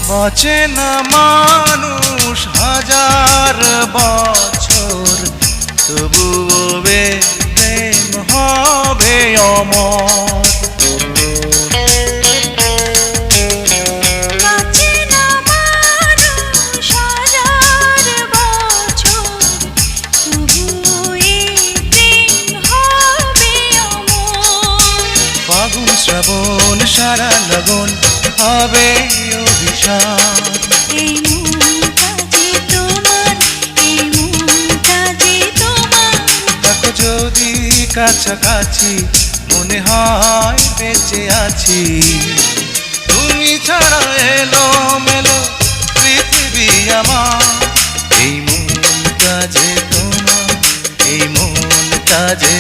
বাঁচে না মানুষ হাজার বছর, তবুও প্রেম হবে অমর। বাঁচে না মানুষ হাজার বছর, তবুও প্রেম হবে অমর। ফাগুন শ্রাবণ সারা লগন হবে অভিশাপ। এই মনটা যে তোমার, এই মনটা যে তোমার। দেখো যদি কাছাকাছি মনে হয় বেঁচে আছি। তুমি ছাড়া এলো মেলো পৃথিবী আমার। এই মনটা যে তোমার, এই মনটা যে